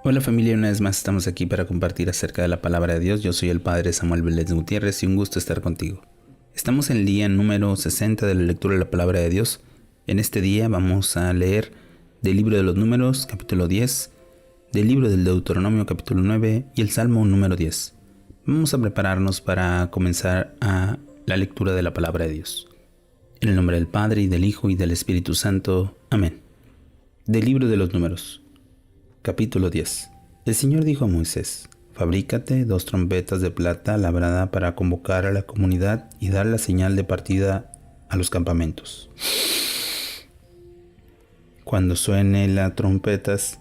Hola familia, una vez más estamos aquí para compartir acerca de la palabra de Dios. Yo soy el Padre Samuel Vélez Gutiérrez y un gusto estar contigo. Estamos en el día número 60 de la lectura de la palabra de Dios. En este día vamos a leer del libro de los Números, capítulo 10, del libro del Deuteronomio, capítulo 9 y el Salmo número 10. Vamos a prepararnos para comenzar a la lectura de la palabra de Dios. En el nombre del Padre, y del Hijo, y del Espíritu Santo. Amén. Del libro de los Números. Capítulo 10. El Señor dijo a Moisés: Fabrícate 2 trompetas de plata labrada para convocar a la comunidad y dar la señal de partida a los campamentos. Cuando suene las trompetas,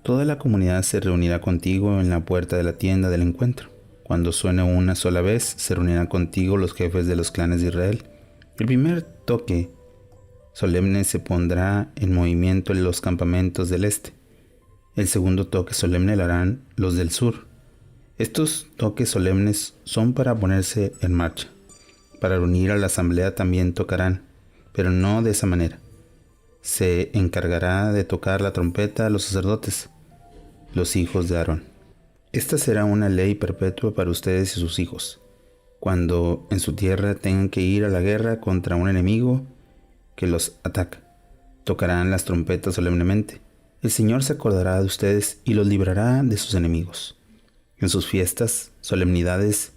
toda la comunidad se reunirá contigo en la puerta de la tienda del encuentro. Cuando suene una sola vez, se reunirán contigo los jefes de los clanes de Israel. El primer toque solemne se pondrá en movimiento en los campamentos del este. El segundo toque solemne lo harán los del sur. Estos toques solemnes son para ponerse en marcha. Para reunir a la asamblea también tocarán, pero no de esa manera. Se encargará de tocar la trompeta a los sacerdotes, los hijos de Aarón. Esta será una ley perpetua para ustedes y sus hijos. Cuando en su tierra tengan que ir a la guerra contra un enemigo que los ataca, tocarán las trompetas solemnemente. El Señor se acordará de ustedes y los librará de sus enemigos. En sus fiestas, solemnidades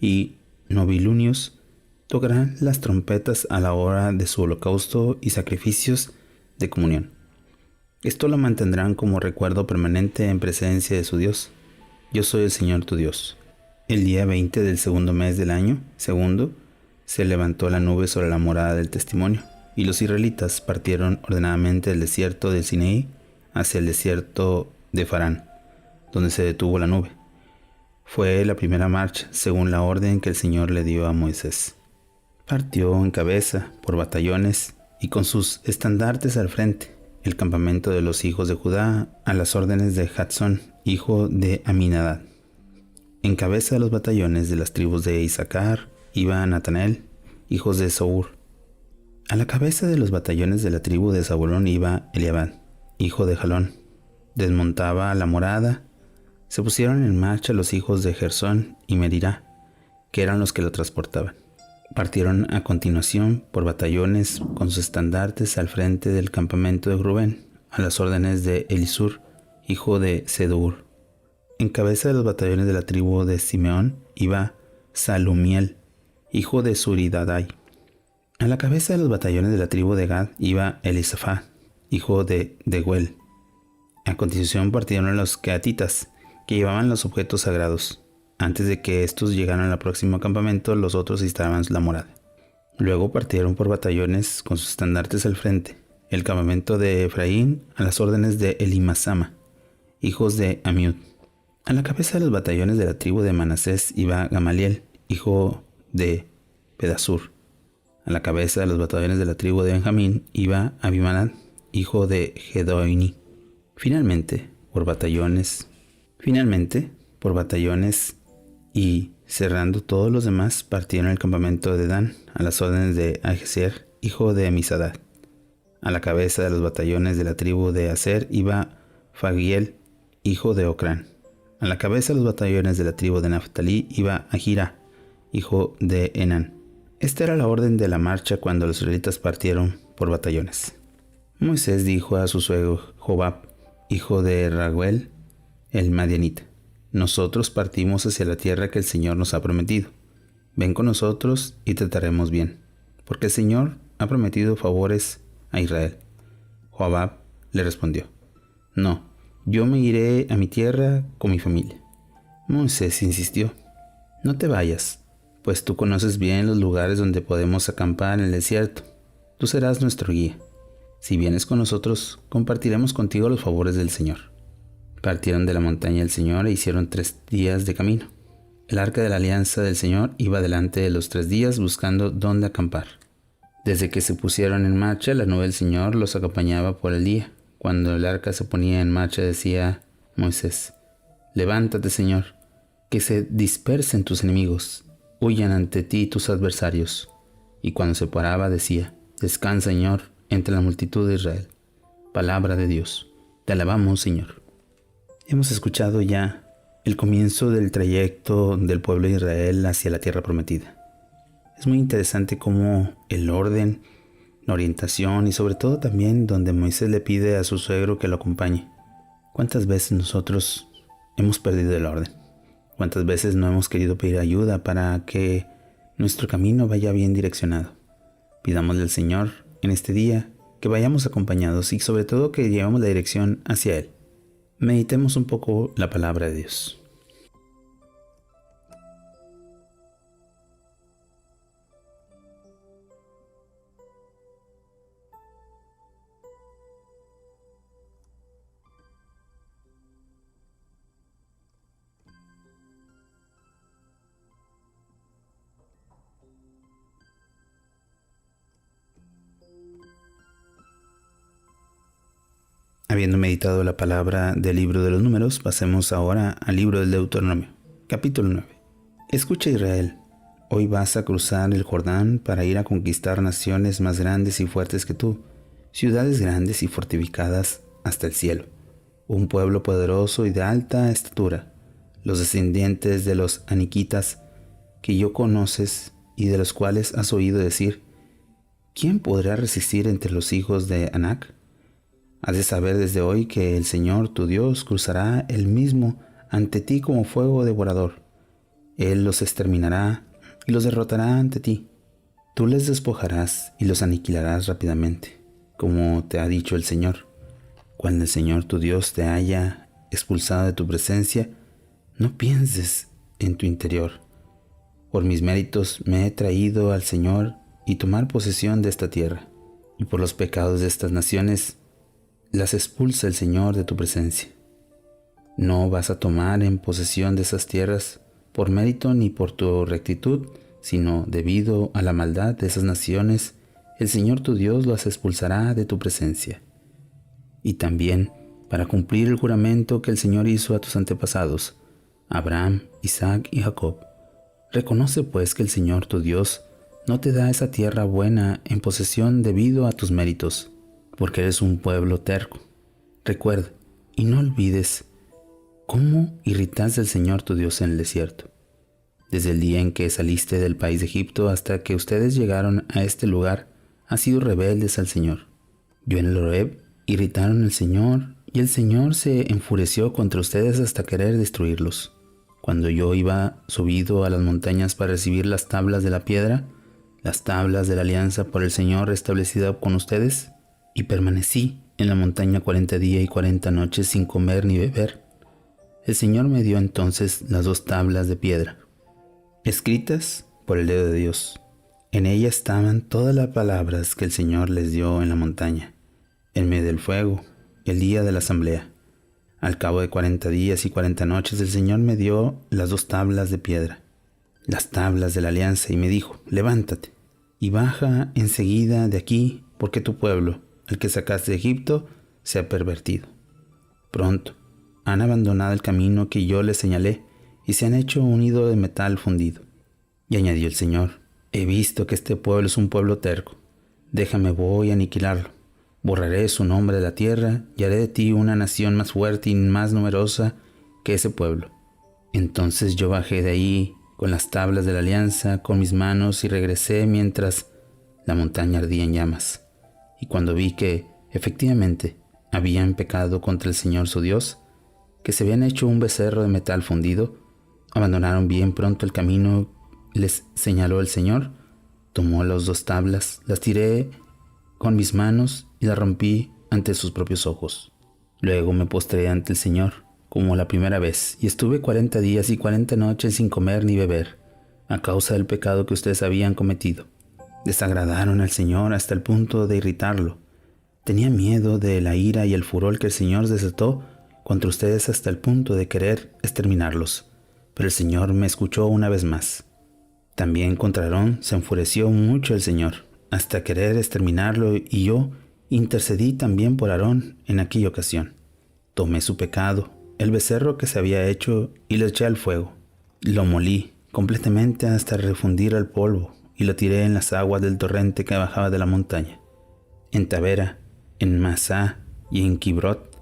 y novilunios tocarán las trompetas a la hora de su holocausto y sacrificios de comunión. Esto lo mantendrán como recuerdo permanente en presencia de su Dios. Yo soy el Señor tu Dios. El día 20 del segundo mes del año segundo se levantó la nube sobre la morada del testimonio, y los israelitas partieron ordenadamente del desierto del Sinaí hacia el desierto de Farán, donde se detuvo la nube. Fue la primera marcha, según la orden que el Señor le dio a Moisés. Partió en cabeza, por batallones, y con sus estandartes al frente, el campamento de los hijos de Judá, a las órdenes de Jatsón, hijo de Aminadab. En cabeza de los batallones de las tribus de Isaacar iba Natanael, hijos de Saúr. A la cabeza de los batallones de la tribu de Zabulón iba Eliabad, hijo de Jalón. Desmontaba la morada. Se pusieron en marcha los hijos de Gersón y Merirá, que eran los que lo transportaban. Partieron a continuación por batallones con sus estandartes al frente del campamento de Rubén, a las órdenes de Elisur, hijo de Sedeur. En cabeza de los batallones de la tribu de Simeón iba Salumiel, hijo de Zuridadai. A la cabeza de los batallones de la tribu de Gad iba Elisafá, hijo de Deguel. A continuación partieron los queatitas, que llevaban los objetos sagrados. Antes de que estos llegaran al próximo campamento, los otros instalaban la morada. Luego partieron por batallones con sus estandartes al frente, el campamento de Efraín a las órdenes de Elimasama, hijos de Amiud. A la cabeza de los batallones de la tribu de Manasés iba Gamaliel, hijo de Pedasur. A la cabeza de los batallones de la tribu de Benjamín iba Abimadán, hijo de Gedoini. Finalmente, por batallones y cerrando todos los demás, partieron el campamento de Dan a las órdenes de Ajezer, hijo de Amisadad. A la cabeza de los batallones de la tribu de Aser iba Fagiel, hijo de Ocrán. A la cabeza de los batallones de la tribu de Naftalí iba Ahira, hijo de Enán. Esta era la orden de la marcha cuando los israelitas partieron por batallones. Moisés dijo a su suegro Jobab, hijo de Raguel, el madianita: Nosotros partimos hacia la tierra que el Señor nos ha prometido. Ven con nosotros y trataremos bien, porque el Señor ha prometido favores a Israel. Jobab le respondió: No, yo me iré a mi tierra con mi familia. Moisés insistió: No te vayas, pues tú conoces bien los lugares donde podemos acampar en el desierto. Tú serás nuestro guía. Si vienes con nosotros, compartiremos contigo los favores del Señor. Partieron de la montaña del Señor e hicieron 3 días de camino. El arca de la alianza del Señor iba delante de los 3 días buscando dónde acampar. Desde que se pusieron en marcha, la nube del Señor los acompañaba por el día. Cuando el arca se ponía en marcha, decía Moisés: Levántate, Señor, que se dispersen tus enemigos, huyan ante ti tus adversarios. Y cuando se paraba, decía: Descansa, Señor, entre la multitud de Israel. Palabra de Dios. Te alabamos, Señor. Hemos escuchado ya el comienzo del trayecto del pueblo de Israel hacia la tierra prometida. Es muy interesante cómo el orden, la orientación y sobre todo también donde Moisés le pide a su suegro que lo acompañe. ¿Cuántas veces nosotros hemos perdido el orden? ¿Cuántas veces no hemos querido pedir ayuda para que nuestro camino vaya bien direccionado? Pidámosle al Señor en este día que vayamos acompañados y sobre todo que llevemos la dirección hacia Él. Meditemos un poco la palabra de Dios. Habiendo meditado la palabra del libro de los Números, pasemos ahora al libro del Deuteronomio, capítulo 9. Escucha, Israel, hoy vas a cruzar el Jordán para ir a conquistar naciones más grandes y fuertes que tú, ciudades grandes y fortificadas hasta el cielo, un pueblo poderoso y de alta estatura, los descendientes de los aniquitas que yo conoces y de los cuales has oído decir, ¿quién podrá resistir entre los hijos de Anac? Has de saber desde hoy que el Señor tu Dios cruzará Él mismo ante ti como fuego devorador. Él los exterminará y los derrotará ante ti. Tú les despojarás y los aniquilarás rápidamente, como te ha dicho el Señor. Cuando el Señor tu Dios te haya expulsado de tu presencia, no pienses en tu interior. Por mis méritos me he traído al Señor y tomar posesión de esta tierra, y por los pecados de estas naciones las expulsa el Señor de tu presencia. No vas a tomar en posesión de esas tierras por mérito ni por tu rectitud, sino debido a la maldad de esas naciones, el Señor tu Dios las expulsará de tu presencia. Y también para cumplir el juramento que el Señor hizo a tus antepasados, Abraham, Isaac y Jacob. Reconoce pues que el Señor tu Dios no te da esa tierra buena en posesión debido a tus méritos, porque eres un pueblo terco. Recuerda y no olvides cómo irritaste al Señor tu Dios en el desierto. Desde el día en que saliste del país de Egipto hasta que ustedes llegaron a este lugar, han sido rebeldes al Señor. Yo en el Horeb irritaron al Señor y el Señor se enfureció contra ustedes hasta querer destruirlos. Cuando yo iba subido a las montañas para recibir las tablas de la piedra, las tablas de la alianza por el Señor restablecida con ustedes, y permanecí en la montaña 40 días y 40 noches sin comer ni beber. El Señor me dio entonces las 2 tablas de piedra, escritas por el dedo de Dios. En ellas estaban todas las palabras que el Señor les dio en la montaña, en medio del fuego, el día de la asamblea. Al cabo de 40 días y 40 noches el Señor me dio las 2 tablas de piedra, las tablas de la alianza, y me dijo, levántate y baja enseguida de aquí, porque tu pueblo, el que sacaste de Egipto, se ha pervertido. Pronto han abandonado el camino que yo les señalé y se han hecho un ídolo de metal fundido. Y añadió el Señor, he visto que este pueblo es un pueblo terco. Déjame, voy a aniquilarlo. Borraré su nombre de la tierra y haré de ti una nación más fuerte y más numerosa que ese pueblo. Entonces yo bajé de ahí con las tablas de la alianza con mis manos y regresé mientras la montaña ardía en llamas. Y cuando vi que, efectivamente, habían pecado contra el Señor su Dios, que se habían hecho un becerro de metal fundido, abandonaron bien pronto el camino les señaló el Señor, tomó las 2 tablas, las tiré con mis manos y las rompí ante sus propios ojos. Luego me postré ante el Señor, como la primera vez, y estuve 40 días y 40 noches sin comer ni beber, a causa del pecado que ustedes habían cometido. Desagradaron al Señor hasta el punto de irritarlo. Tenía miedo de la ira y el furor que el Señor desató contra ustedes hasta el punto de querer exterminarlos. Pero el Señor me escuchó una vez más. También contra Aarón se enfureció mucho el Señor, hasta querer exterminarlo, y yo intercedí también por Aarón en aquella ocasión. Tomé su pecado, el becerro que se había hecho, y lo eché al fuego. Lo molí completamente hasta refundir al polvo, y lo tiré en las aguas del torrente que bajaba de la montaña. En Tabera, en Masá y en Kibrot,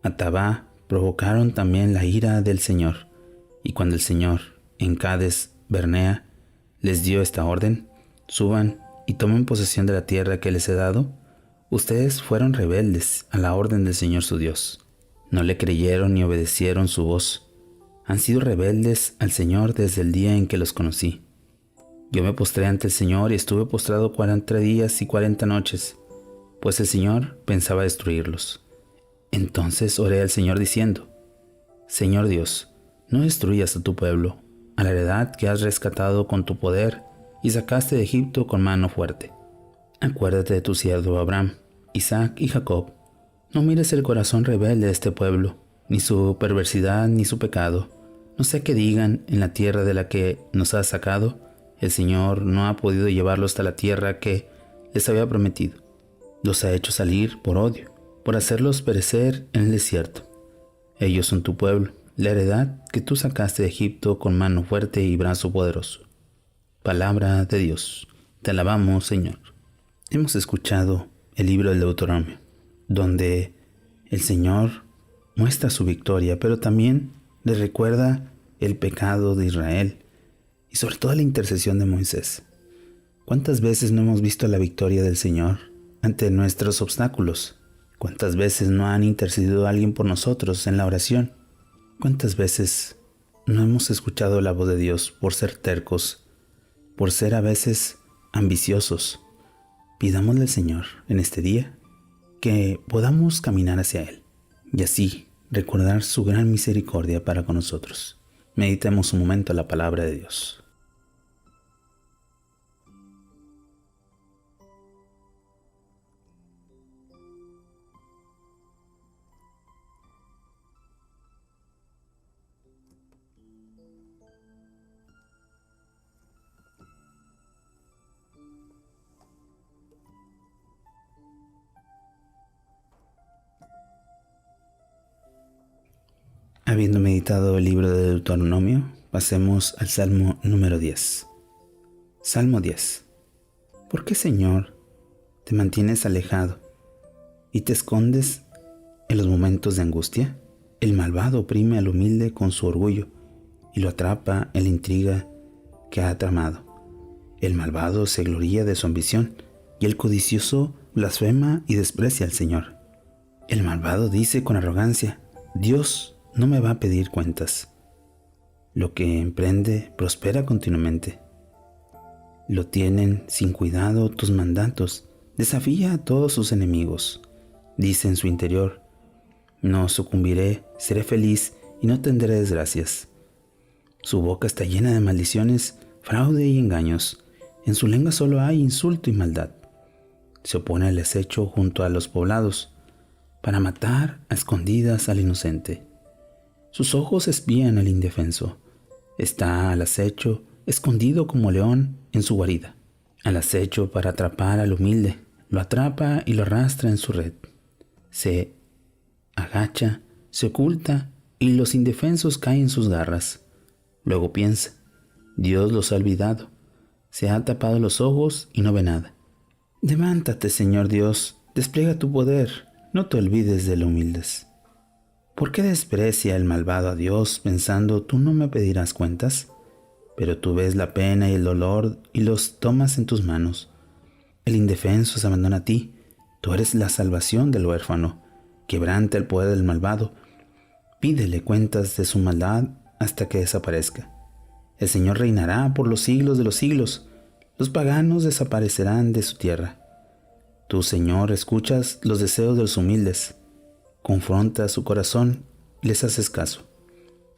Atabá, provocaron también la ira del Señor. Y cuando el Señor, en Cades Barnea, les dio esta orden: suban y tomen posesión de la tierra que les he dado, ustedes fueron rebeldes a la orden del Señor su Dios. No le creyeron ni obedecieron su voz. Han sido rebeldes al Señor desde el día en que los conocí. Yo me postré ante el Señor y estuve postrado 40 días y 40 noches, pues el Señor pensaba destruirlos. Entonces oré al Señor diciendo: Señor Dios, no destruyas a tu pueblo, a la heredad que has rescatado con tu poder y sacaste de Egipto con mano fuerte. Acuérdate de tu siervo Abraham, Isaac y Jacob. No mires el corazón rebelde de este pueblo, ni su perversidad ni su pecado. No sea que digan: en la tierra de la que nos has sacado, el Señor no ha podido llevarlos hasta la tierra que les había prometido. Los ha hecho salir por odio, por hacerlos perecer en el desierto. Ellos son tu pueblo, la heredad que tú sacaste de Egipto con mano fuerte y brazo poderoso. Palabra de Dios. Te alabamos, Señor. Hemos escuchado el libro del Deuteronomio, donde el Señor muestra su victoria, pero también le recuerda el pecado de Israel y sobre todo la intercesión de Moisés. ¿Cuántas veces no hemos visto la victoria del Señor ante nuestros obstáculos? ¿Cuántas veces no han intercedido alguien por nosotros en la oración? ¿Cuántas veces no hemos escuchado la voz de Dios por ser tercos, por ser a veces ambiciosos? Pidámosle al Señor en este día que podamos caminar hacia Él y así recordar su gran misericordia para con nosotros. Meditemos un momento la palabra de Dios. Habiendo meditado el libro de Deuteronomio, pasemos al Salmo número 10. Salmo 10. ¿Por qué, Señor, te mantienes alejado y te escondes en los momentos de angustia? El malvado oprime al humilde con su orgullo y lo atrapa en la intriga que ha tramado. El malvado se gloría de su ambición y el codicioso blasfema y desprecia al Señor. El malvado dice con arrogancia: Dios no me va a pedir cuentas. Lo que emprende prospera continuamente. Lo tienen sin cuidado tus mandatos. Desafía a todos sus enemigos. Dice en su interior: no sucumbiré, seré feliz y no tendré desgracias. Su boca está llena de maldiciones, fraude y engaños. En su lengua solo hay insulto y maldad. Se opone al acecho junto a los poblados, para matar a escondidas al inocente. Sus ojos espían al indefenso. Está al acecho, escondido como león en su guarida. Al acecho para atrapar al humilde. Lo atrapa y lo arrastra en su red. Se agacha, se oculta y los indefensos caen en sus garras. Luego piensa: Dios los ha olvidado. Se ha tapado los ojos y no ve nada. Levántate, Señor Dios, despliega tu poder. No te olvides de los humildes. ¿Por qué desprecia el malvado a Dios pensando: tú no me pedirás cuentas? Pero tú ves la pena y el dolor y los tomas en tus manos. El indefenso se abandona a ti. Tú eres la salvación del huérfano. Quebranta el poder del malvado. Pídele cuentas de su maldad hasta que desaparezca. El Señor reinará por los siglos de los siglos. Los paganos desaparecerán de su tierra. Tú, Señor, escuchas los deseos de los humildes. Confrontas su corazón y les haces caso.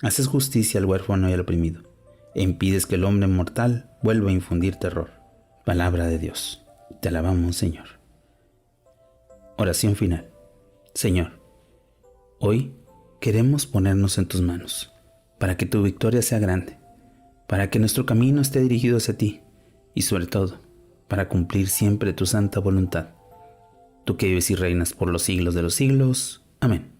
Haces justicia al huérfano y al oprimido, e impides que el hombre mortal vuelva a infundir terror. Palabra de Dios. Te alabamos, Señor. Oración final. Señor, hoy queremos ponernos en tus manos, para que tu victoria sea grande, para que nuestro camino esté dirigido hacia ti, y sobre todo, para cumplir siempre tu santa voluntad. Tú que vives y reinas por los siglos de los siglos. Amén.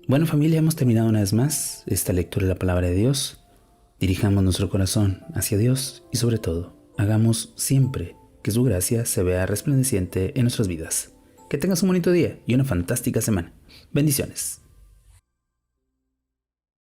Bueno, familia, hemos terminado una vez más esta lectura de la palabra de Dios. Dirijamos nuestro corazón hacia Dios y sobre todo, hagamos siempre que su gracia se vea resplandeciente en nuestras vidas. Que tengas un bonito día y una fantástica semana. Bendiciones.